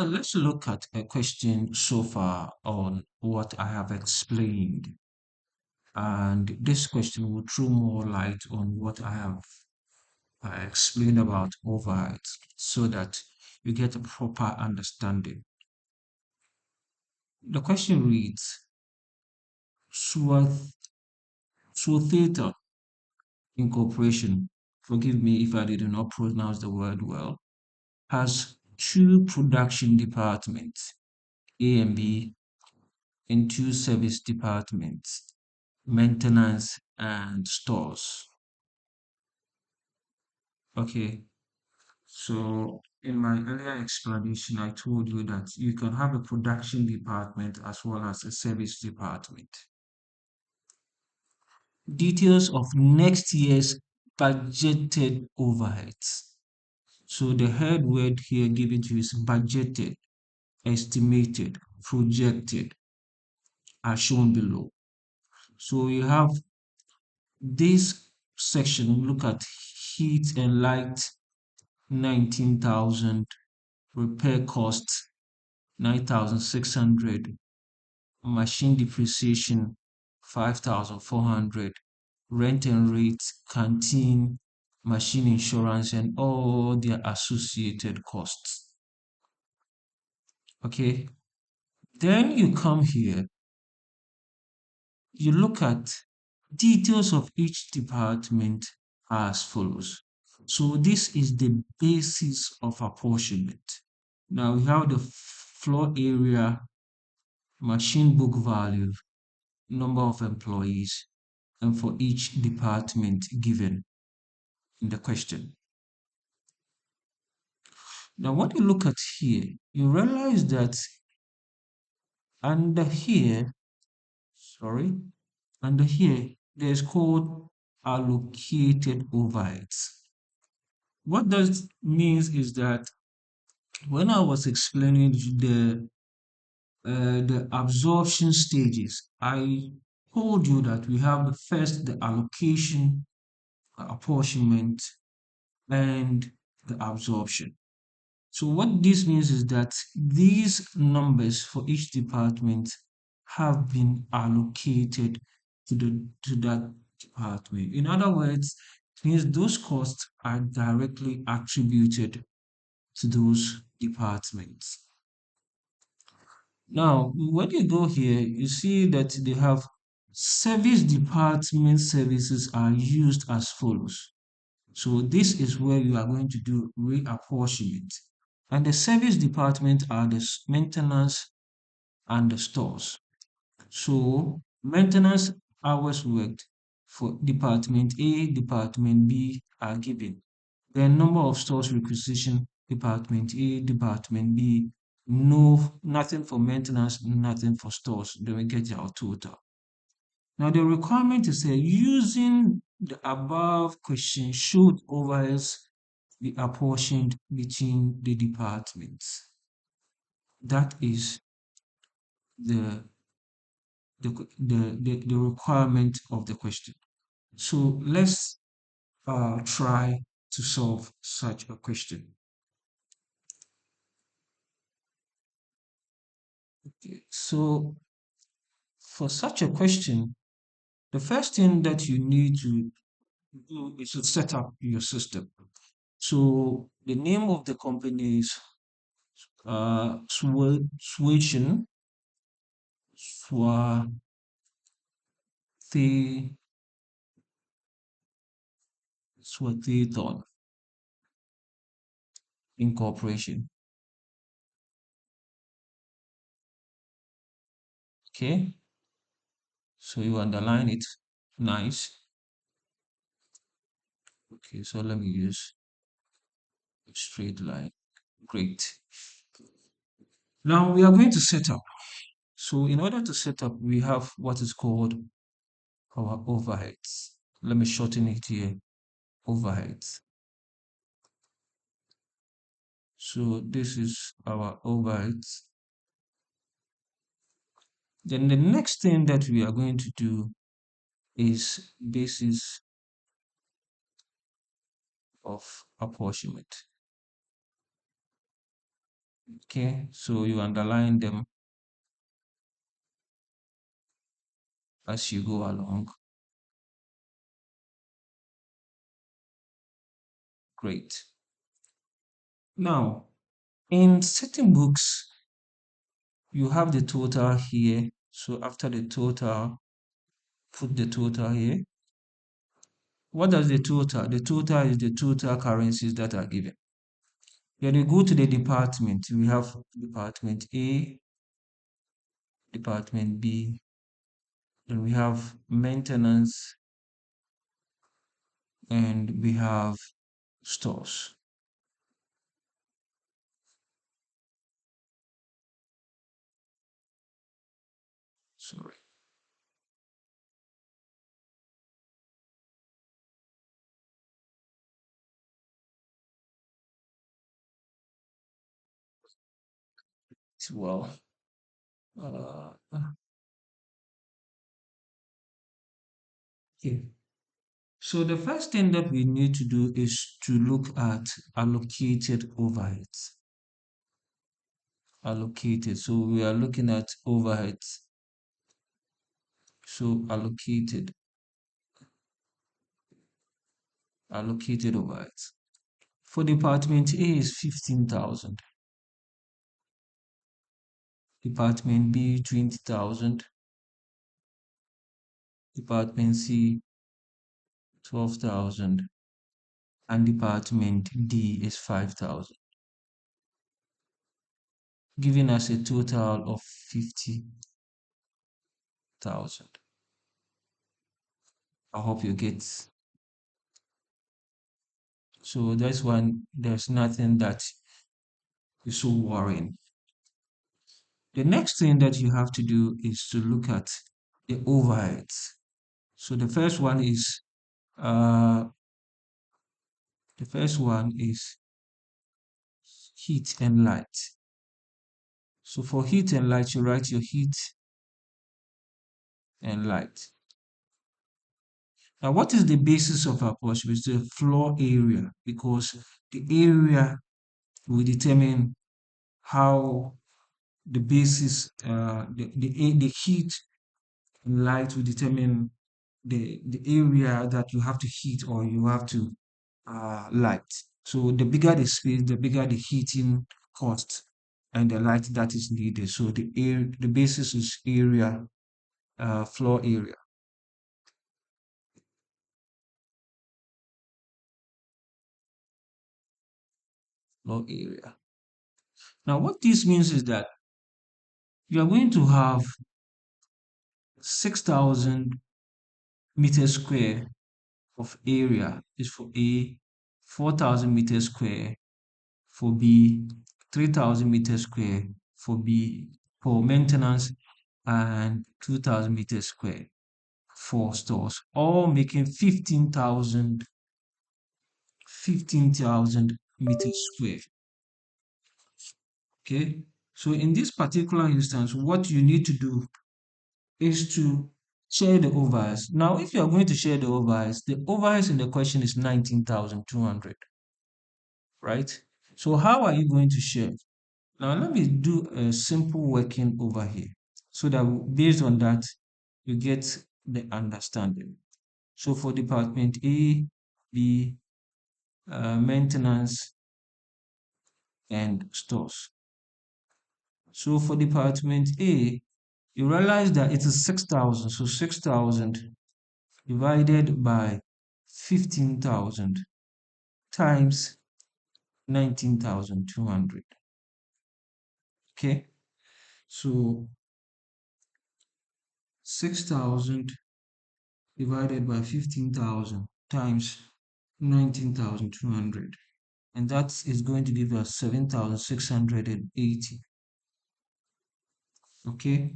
Let's look at a question so far on what I have explained. And this question will throw more light on what I have explained about overheads so that you get a proper understanding. The question reads, Swarth, Swartheta Incorporation, forgive me if I did not pronounce the word well, has two production departments, A and B, and two service departments, maintenance and stores. Okay, so in my earlier explanation, I told you that you can have a production department as well as a service department. Details of next year's budgeted overheads. So the head word here given to you is budgeted, estimated, projected, as shown below. So you have this section, look at heat and light, 19,000, repair costs, 9,600, machine depreciation, 5,400, rent and rates, canteen, machine insurance, and all their associated costs. Okay, then you come here, you look at details of each department as follows. So this is the basis of apportionment. Now we have the floor area, machine book value, number of employees, and for each department given in the question. Now, when you look at here, you realize that under here, sorry, under here, there's called allocated overheads. What that means is that when I was explaining the absorption stages, I told you that we have the first, the allocation, apportionment, and the absorption. So what this means is that these numbers for each department have been allocated to that department. In other words, it means those costs are directly attributed to those departments. Now, when you go here, you see that they have service department services are used as follows. So this is where you are going to do reapportionment. And the service department are the maintenance and the stores. So maintenance hours worked for department A, department B are given. The number of stores requisition, department A, department B, no, nothing for maintenance, nothing for stores. Then we get our total. Now the requirement is using the above question should overheads be apportioned between the departments. That is the the requirement of the question. So let's try to solve such a question. Okay. So for such a question, the first thing that you need to do is to set up your system. So the name of the company is Swation Swathe Swathethon Incorporation. Okay, so you underline it. Nice. Okay, so let me use a straight line. Great. Now we are going to set up. So in order to set up, we have what is called our overheads. Let me shorten it here. Overheads. So this is our overheads. Then the next thing that we are going to do is basis of apportionment. Okay, so you underline them as you go along. Great. Now, in certain books, you have the total here. So after the total, put the total here. What does the total? The total is the total currencies that are given. When you go to the department, we have department A, department B, then we have maintenance, and we have stores. Sorry. Well, uh, okay. So the first thing that we need to do is to look at allocated overheads. Allocated. So we are looking at overheads. So allocated overheads. For department A is 15,000. Department B 20,000. Department C 12,000. And department D is 5,000, giving us a total of 50,000. I hope you get. So that's one, there's nothing that is so worrying. The next thing that you have to do is to look at the overheads. So uh the first one is heat and light. So for heat and light, you write your heat and light. Now, what is the basis of apportionment? It's the floor area, because the area will determine how the basis, the heat and light will determine the area that you have to heat or you have to light. So the bigger the space, the bigger the heating cost and the light that is needed. So the basis is area, floor area, floor area. Now, what this means is that you are going to have 6,000 meters square of area is for A, 4,000 meters square for B, 3,000 meters square for B for maintenance, and 2,000 meters square for stores, all making 15,000 meters square. Okay, so in this particular instance, what you need to do is to share the overheads. Now, if you are going to share the overheads in the question is 19,200, right? So how are you going to share? Now, let me do a simple working over here so that based on that, you get the understanding. So for department A, B, maintenance, and stores. So for department A, you realize that it is 6,000. So 6,000 divided by 15,000 times 19,200. Okay, so 6,000 divided by 15,000 times 19,200, and that is going to give us 7,680. Okay,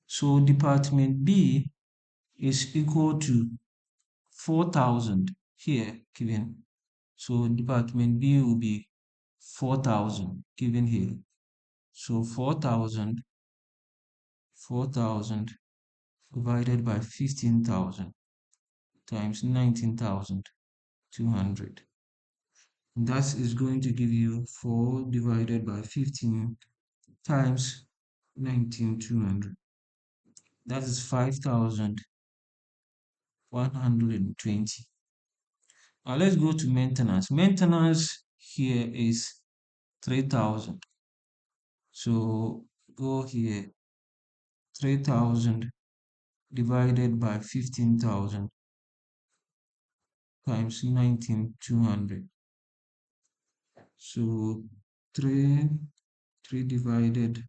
so department B is equal to 4,000 here given. So department B will be 4,000 given here. So 4,000 divided by 15,000 times 19,200. That is going to give you 4 divided by 15 times 19,200. That is 5,120. Now let's go to maintenance. Maintenance here is 3,000. So go here, 3,000 divided by 15,000 times 19,200. So 3, 3 divided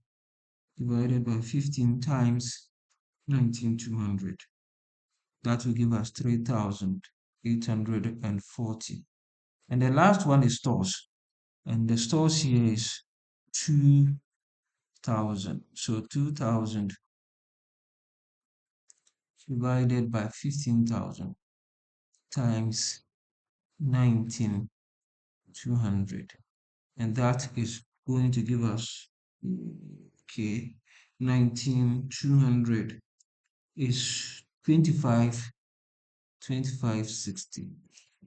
by 15 times 19,200. That will give us 3,840. And the last one is stores. And the stores here is 2,000. So 2,000 divided by 15,000 times 19,200. And that is going to give us, okay, 19,200 is 2560.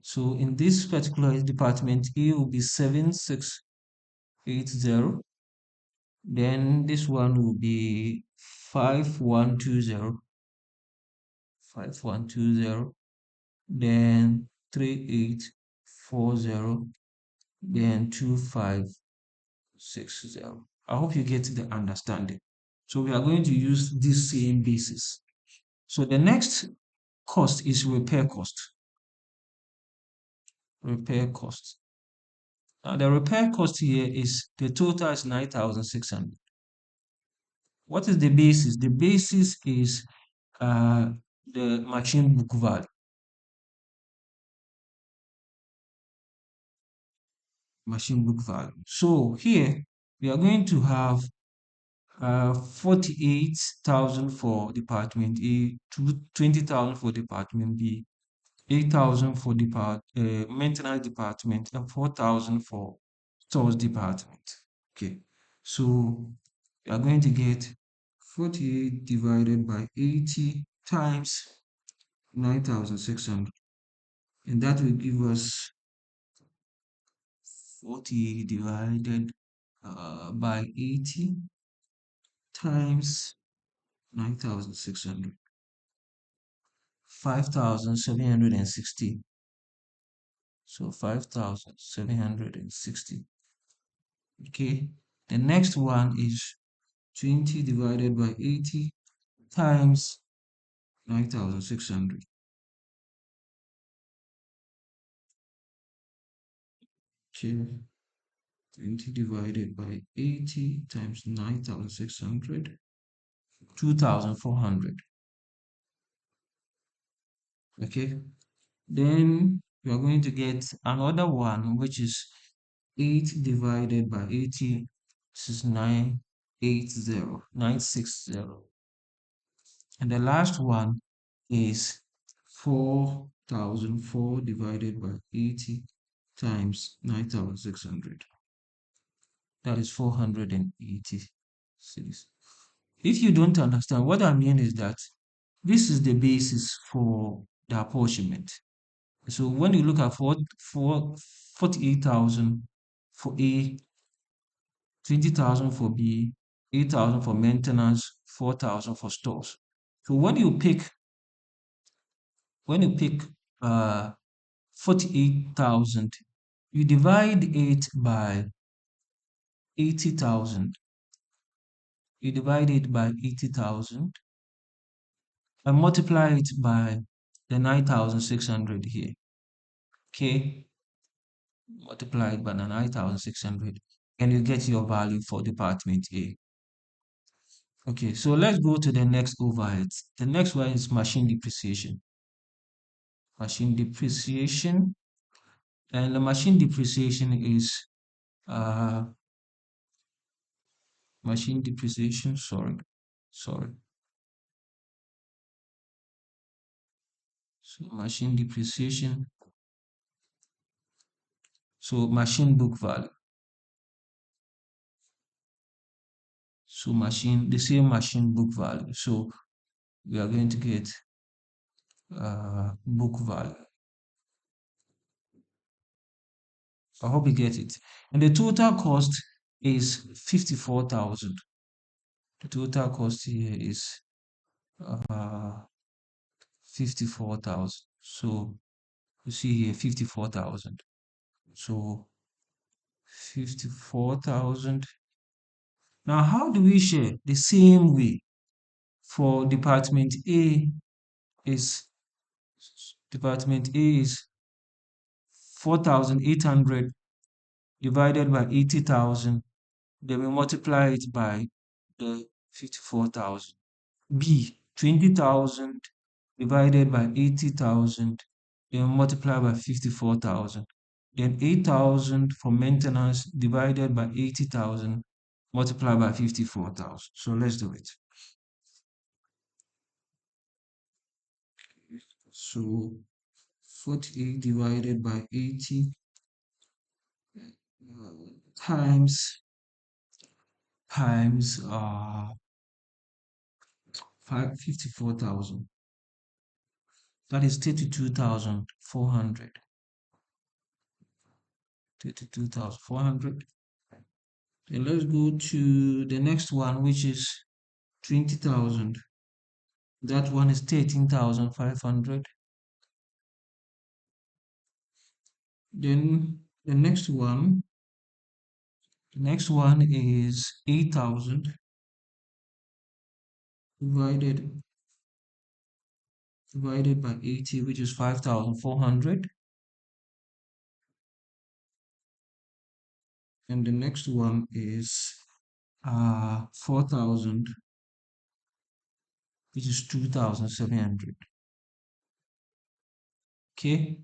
So in this particular department, A will be 7680. Then this one will be 5120, 5120. Then 3840. Then 2560. I hope you get the understanding. So we are going to use this same basis. So the next cost is repair cost. Repair cost. Now the repair cost here is the total is 9,600. What is the basis? The basis is the machine book value. Machine book value. So here we are going to have 48,000 for department A, 20,000 for department B, 8,000 for maintenance department, and 4,000 for stores department. Okay, so we are going to get 48 divided by 80 times 9,600, and that will give us 40 divided by 80 times 9,600, 5,760. So 5,760. Okay, the next one is 20 divided by 80 times 9,600. Okay, 20 divided by 80 times 9,600, 2,400. Okay, then we are going to get another one, which is 8 divided by 80. This is 980, 960. And the last one is 4,004 divided by 80 times 9,600. That is 486. If you don't understand, what I mean is that this is the basis for the apportionment. So when you look at 48,000 for A, 20,000 for B, 8,000 for maintenance, 4,000 for stores. So when you pick 48,000, you divide it by 80,000. You divide it by 80,000 and multiply it by the 9,600 here. Okay, multiply it by the 9,600 and you get your value for department A. Okay, so let's go to the next overhead. The next one is machine depreciation. Machine depreciation, and the machine depreciation is uh machine depreciation, sorry. So machine depreciation, so machine book value. So the same machine book value. So we are going to get book value. I hope you get it. And the total cost is 54,000. The total cost here is uh 54,000. So you see here 54,000. So 54,000. Now, how do we share? The same way. For is Department A is 4,800 divided by 80,000. Then we multiply it by the 54,000. B, 20,000 divided by 80,000. Then multiply by 54,000. Then 8,000 for maintenance divided by 80,000 multiplied by 54,000. So let's do it. So 48 divided by 80 times times 54,000. That is 32,400. 32,400. Then let's go to the next one, which is 20,000. That one is 13,500. Then the next one is 8,000 divided by 80, which is 5,400. And the next one is 4,000, which is 2,700. Okay,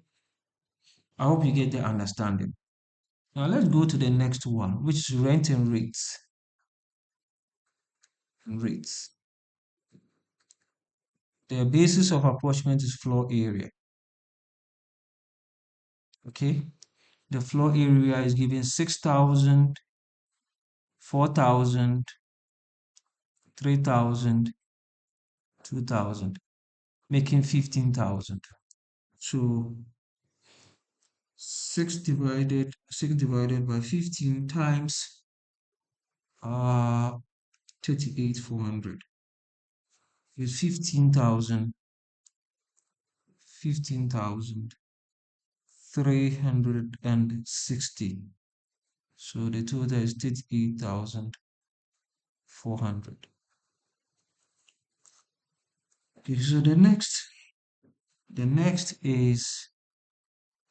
I hope you get the understanding. Now let's go to the next one, which is rent and rates. The basis of apportionment is floor area. Okay, the floor area is given 6,000, 4,000, 3,000, 2,000, making 15,000. So 6 divided by 15 times 38,400 is 15,360. So the total is 38,400. Okay, so the next is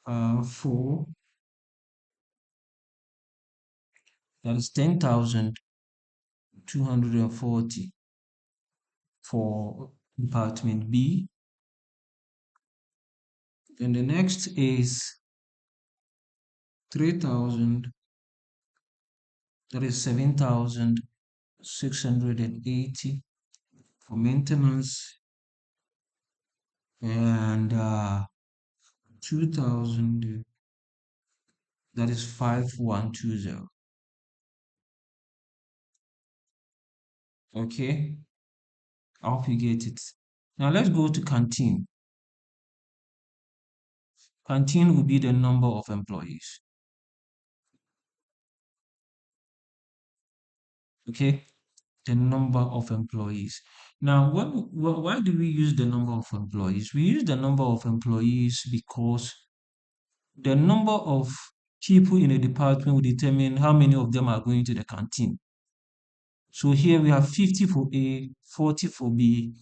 4. That is 10,240 for department B. Then the next is 3,000. That is 7,680 for maintenance, and 2,000. That is 5,120. Okay, I hope you get it. Now let's go to canteen. Canteen will be the number of employees. Okay, the number of employees. Now, why do we use the number of employees? We use the number of employees because the number of people in a department will determine how many of them are going to the canteen. So here we have 50 for A, 40 for B,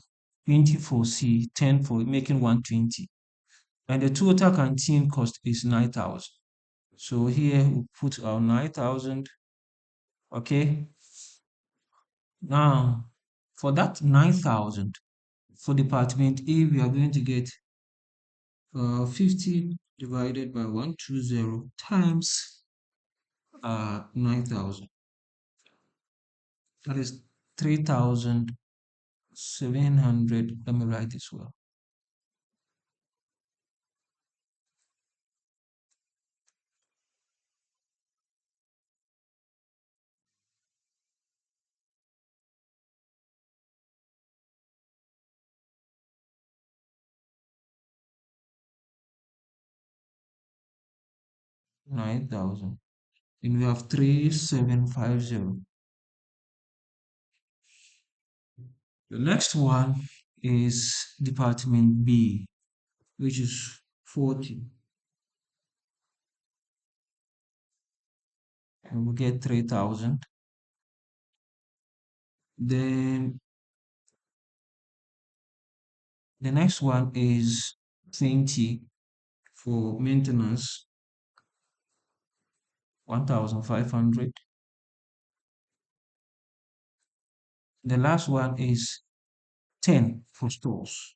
20 for C, 10 for making 120. And the total canteen cost is 9,000. So here we put our 9,000. Okay. Now, for that 9,000, for department A, we are going to get 50 divided by 120 times 9,000. That is 3,700. Let me write this well. 9,000. And we have 3750. The next one is department B, which is 40. And we get 3,000. Then the next one is 20 for maintenance, 1,500. The last one is 10 for stores.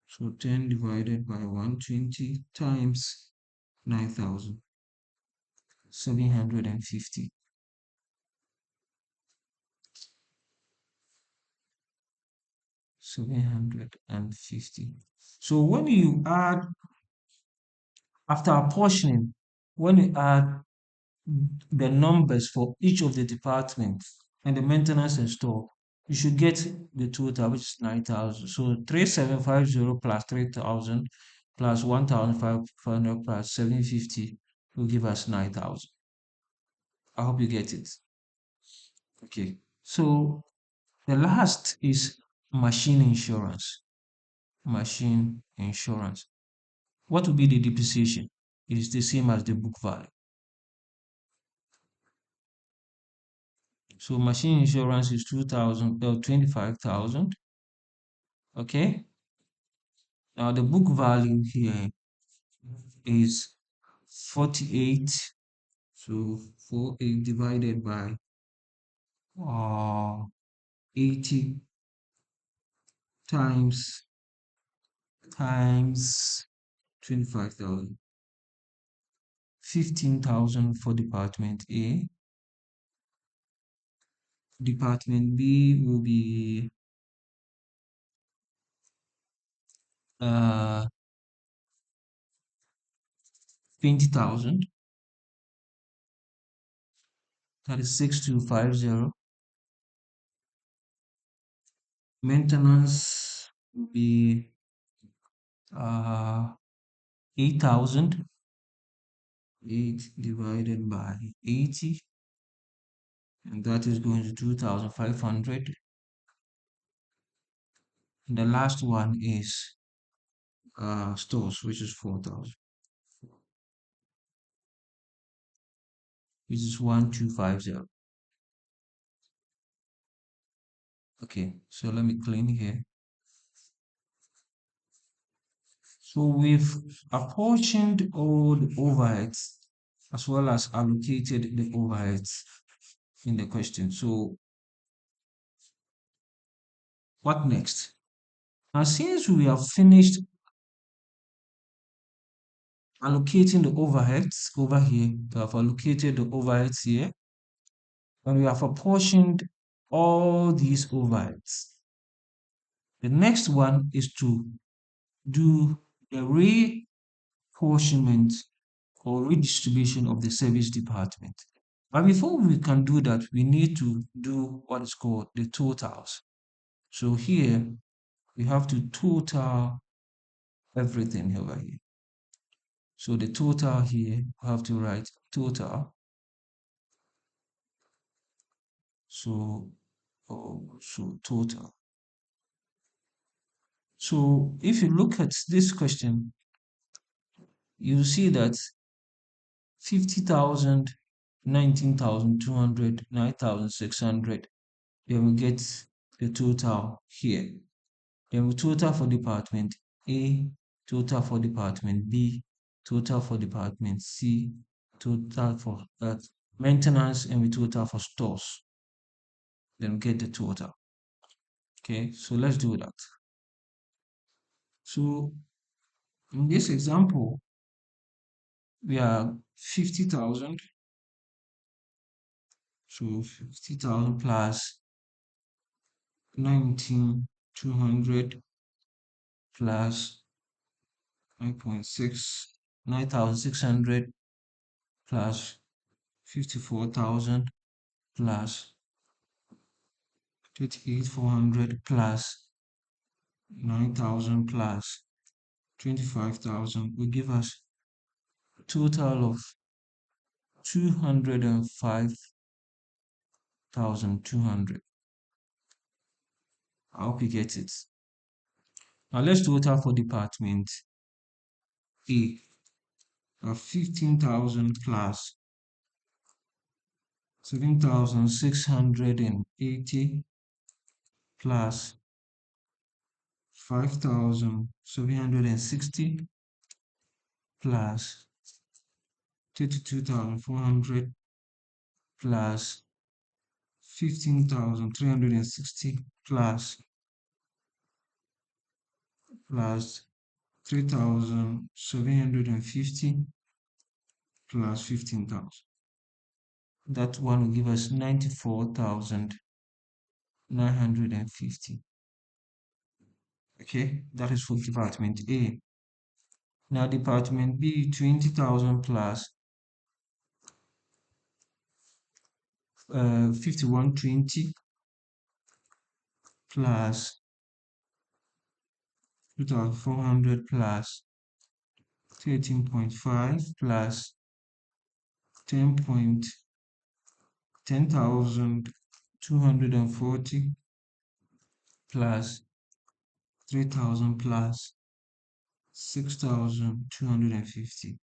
So 10 divided by 120 times 9,000, 750. 750. So when you add, after apportioning, when you add the numbers for each of the departments and the maintenance and store, you should get the total, which is 9,000. So 3,750 plus 3,000 plus 1,500 plus 750 will give us 9,000. I hope you get it. Okay. So the last is machine insurance. Machine insurance. What will be the depreciation? It is the same as the book value. So machine insurance is 2,000 25,000. Okay. Now the book value here is 48. So 48 divided by 80 times 25,000. 15,000 for department A. Department B will be 20,000. That is 6,250. Maintenance will be 8,000. 8 divided by 80, and that is going to 2,500. And the last one is stores, which is 4,000, which is 1,250. Okay, so let me clean here. So we've apportioned all the overheads as well as allocated the overheads in the question. So what next? Now, since we have finished allocating the overheads over here, we have allocated the overheads here, and we have apportioned all these overheads. The next one is to do the reapportionment or redistribution of the service department. But before we can do that, we need to do what is called the totals. So here we have to total everything over here. So the total here, we have to write total. So, so total. So if you look at this question, you see that 50,000, 19,200, 9,600. Then we get the total here. Then we total for department A, total for department B, total for department C, total for maintenance, and we total for stores. Then we get the total. Okay, so let's do that. So in this example, we are 50,000. So 50,000 plus 19,200 plus 9.6, 9,600 plus 54,000 plus 38,400 plus 9,000 plus 25,000 will give us a total of 205,200. I hope you get it. Now let's total for department A. 15,000 plus 7,680 plus 5,760 plus 32,400 plus 15,360 plus 3,750 plus 15,000. That one will give us 94,950. Okay, that is for department A. Now department B, 20,000 plus 5120 plus 2,400 plus 13.5 plus 10,240 plus 3,000 plus 6,250.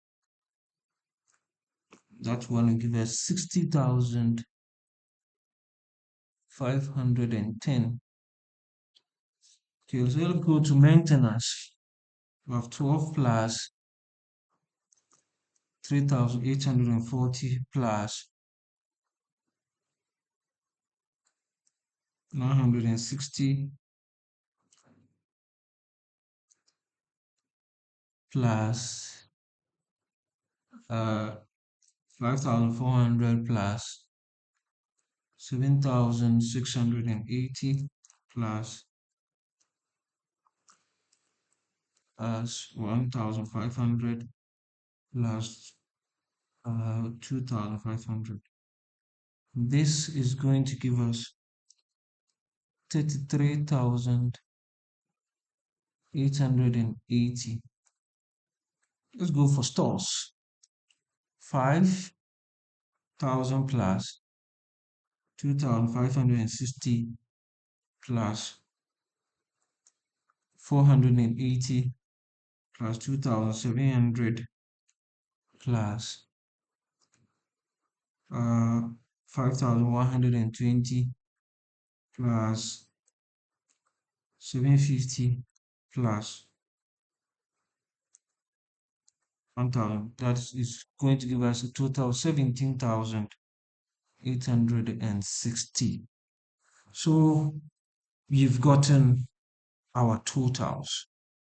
That one will give us 60,510. Okay, so let's go to maintenance. We have 12 plus 3,840 plus 960 plus 5,400 plus 7,680 plus 1,500 plus 2,500. This is going to give us 33,880. Let's go for stores. 5,000 plus 2,560 plus 480 plus 2,700 plus 5,120 plus 750 plus 1,000. That is going to give us a total of 17,860. So you've gotten our totals.